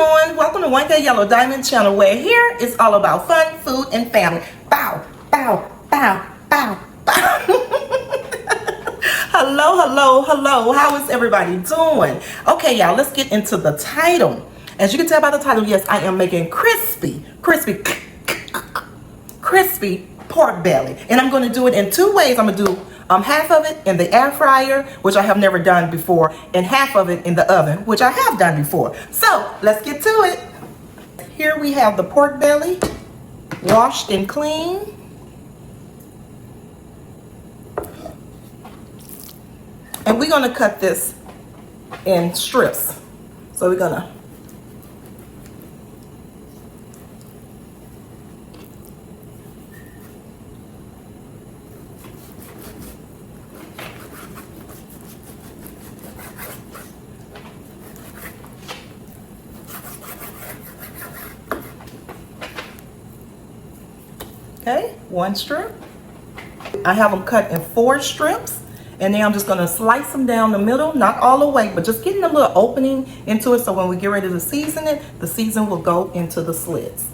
doing? Welcome to YellowDiamond channel, where here is all about fun, food, and family. Bow, bow, bow, bow, bow. Hello. How is everybody doing? Okay, y'all, let's get into the title. As you can tell by the title, yes, I am making crispy pork belly. And I'm going to do it in two ways. I'm going to do half of it in the air fryer, which I have never done before, and half of it in the oven, which I have done before. So let's get to it. Here we have the pork belly, washed and clean. And we're going to cut this in strips. So we're going to okay, one strip. I have them cut in 4 strips, and then I'm just gonna slice them down the middle, not all the way, but just getting a little opening into it, so when we get ready to season it, the season will go into the slits.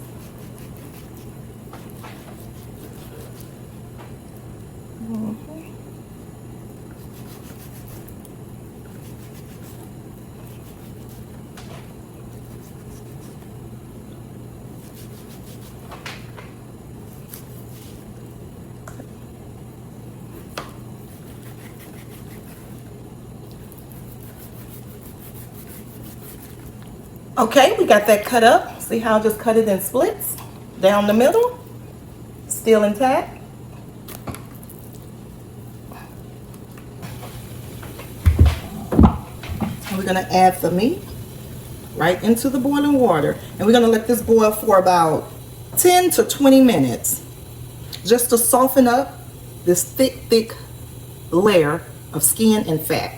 Okay, we got that cut up. See how I just cut it in splits down the middle, still intact. And we're gonna add the meat right into the boiling water. And we're gonna let this boil for about 10 to 20 minutes, just to soften up this thick layer of skin and fat.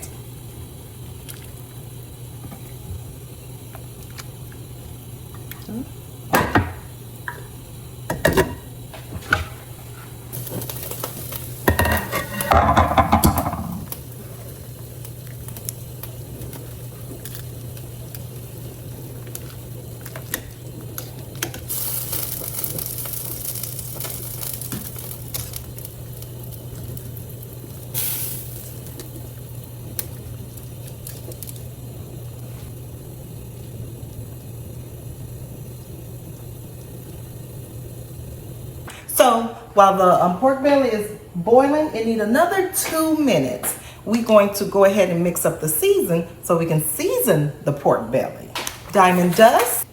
So while the pork belly is boiling, it needs another 2 minutes. We're going to go ahead and mix up the season so we can season the pork belly. Diamond dust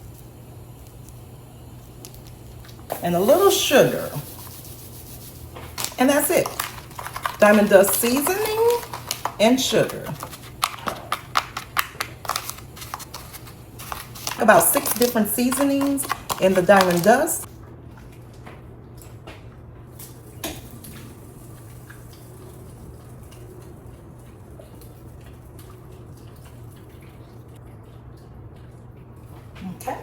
and a little sugar. And that's it. Diamond dust seasoning and sugar. About 6 different seasonings in the diamond dust. Okay.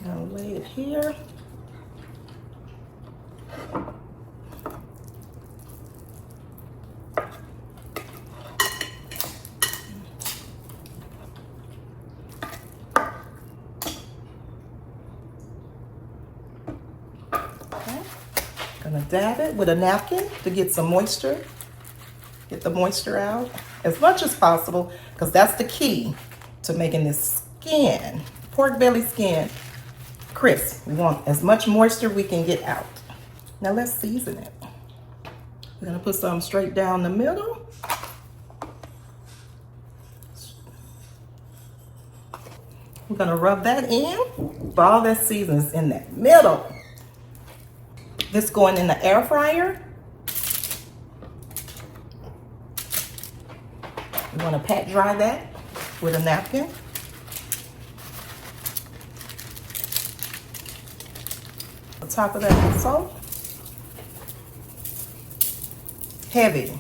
I'll lay it here. Okay. Gonna dab it with a napkin to get some moisture. Get the moisture out as much as possible, because that's the key to making this skin, pork belly skin, crisp. We want as much moisture we can get out. Now let's season it. We're gonna put some straight down the middle. We're gonna rub that in. All that seasoning is in that middle. This going in the air fryer. You want to pat dry that with a napkin. On top of that with salt. Heavy.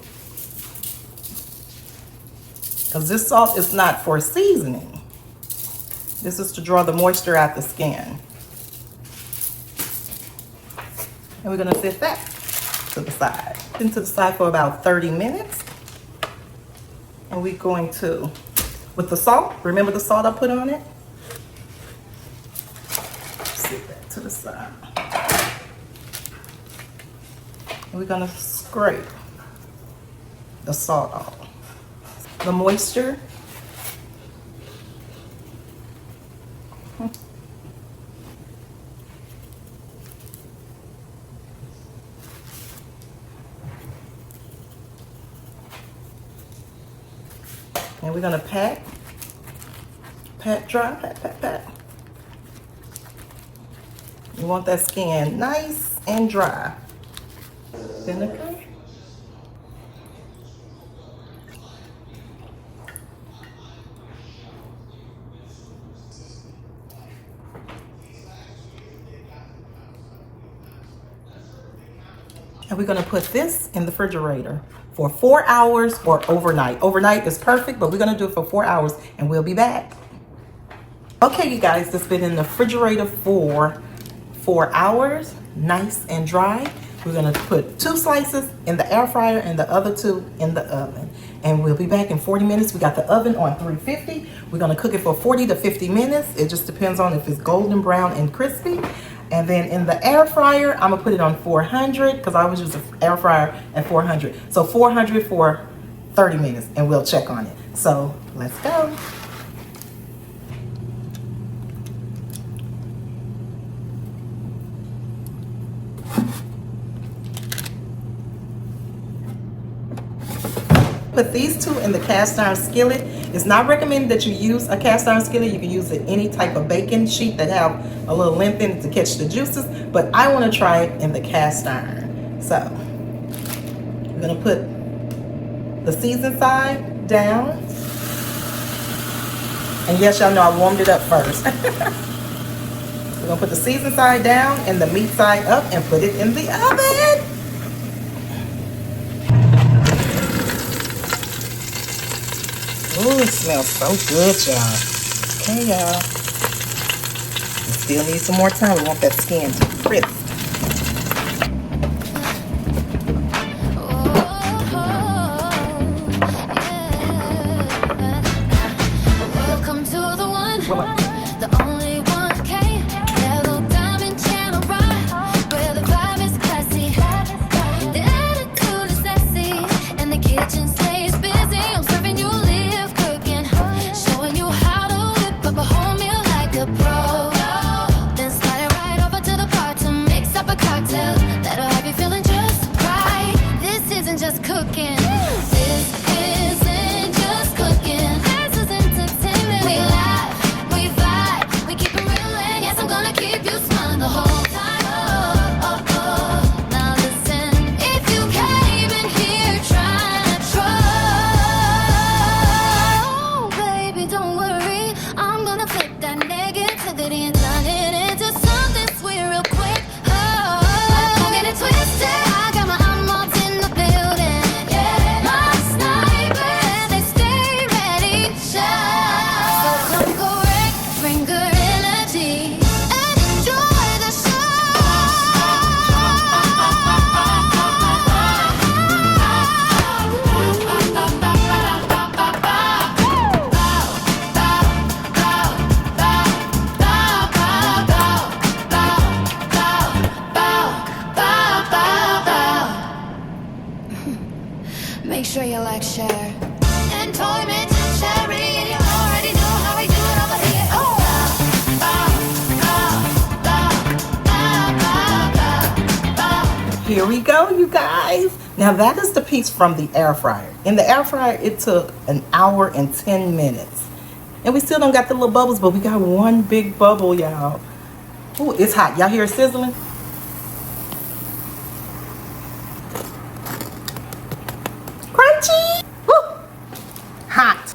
Because this salt is not for seasoning. This is to draw the moisture out the skin. And we're going to set that to the side. Into the side for about 30 minutes. And we're going to, with the salt, remember the salt I put on it? Sit that to the side. And we're gonna scrape the salt off. The moisture. And we're gonna pat dry, pat. You want that skin nice and dry. Vinegar. And we're gonna put this in the refrigerator for 4 hours or overnight. Overnight is perfect, but we're gonna do it for 4 hours and we'll be back. Okay, you guys, it's been in the refrigerator for 4 hours, nice and dry. We're gonna put 2 slices in the air fryer and the other 2 in the oven. And we'll be back in 40 minutes. We got the oven on 350. We're gonna cook it for 40 to 50 minutes. It just depends on if it's golden brown and crispy. And then in the air fryer, I'm gonna put it on 400 because I always use the air fryer at 400. So 400 for 30 minutes and we'll check on it. So let's go. Put these 2 in the cast iron skillet. It's not recommended that you use a cast iron skillet. You can use any type of baking sheet that have a little length in it to catch the juices, but I want to try it in the cast iron. So I'm going to put the seasoned side down. And yes, y'all know I warmed it up first. We're going to put the seasoned side down and the meat side up and put it in the oven. Ooh, it smells so good, y'all. Okay, y'all. We still need some more time. We want that skin to be crisp. Welcome to the one, the only one. Okay, YellowDiamond channel, right? Where the vibe is classy, the attitude is sexy, and the kitchen stays busy. I'm serving you. Showing you how to whip up a whole meal like a pro. Then slide it right over to the bar to mix up a cocktail that'll have you feeling just right. This isn't just cooking. This isn't just cooking. This is entertainment. We laugh, we vibe, we keep it real, and yes, I'm gonna keep you smiling the whole time. Now listen, if you came in here trying to troll, don't worry, I'm gonna flip that negativity and turn it into something sweet real quick. Oh, don't get it twisted. I got my eyeballs in the building. Yeah, my snipers, they stay ready. Shine. So come correct, bring good energy, and enjoy the show. Make sure you like, share, and tournament cherry, and you already know how we do it over here. Oh. Here we go, you guys. Now that is the piece from the air fryer. In the air fryer, it took 1 hour and 10 minutes. And we still don't got the little bubbles, but we got one big bubble, y'all. Ooh, it's hot. Y'all hear it sizzling? Crunchy! Woo! Hot.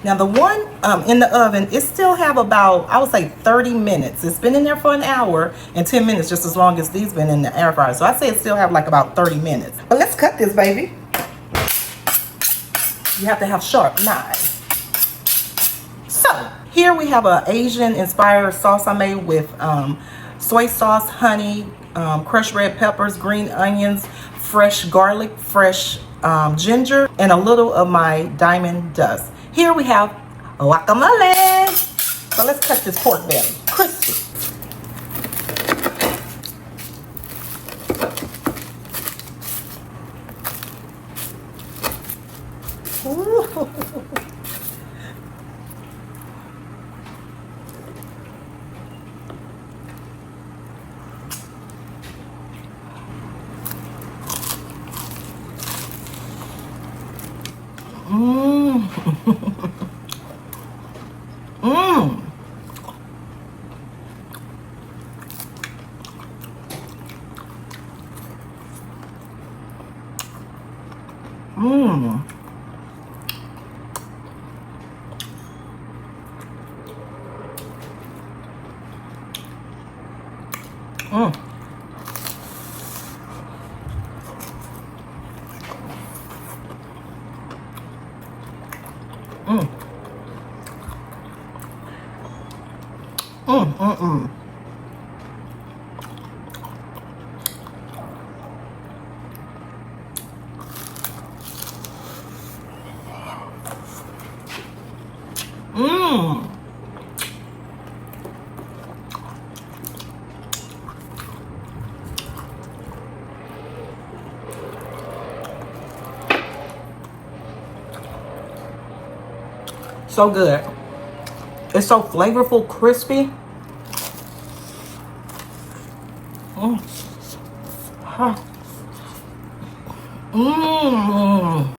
Now the one in the oven, it still have about, I would say 30 minutes. It's been in there for 1 hour and 10 minutes, just as long as these been in the air fryer. So I say it still have like about 30 minutes. But let's cut this, baby. You have to have sharp knives. So here we have an Asian inspired sauce I made with soy sauce, honey, crushed red peppers, green onions, fresh garlic, fresh ginger, and a little of my diamond dust. Here we have guacamole. So let's cut this pork belly crispy. Ooh. Mmm. Mmm. Mmm. Mmm. Mmm. Mmm. Mmm. Mmm. So good. It's so flavorful, crispy. Mmm. Mmm.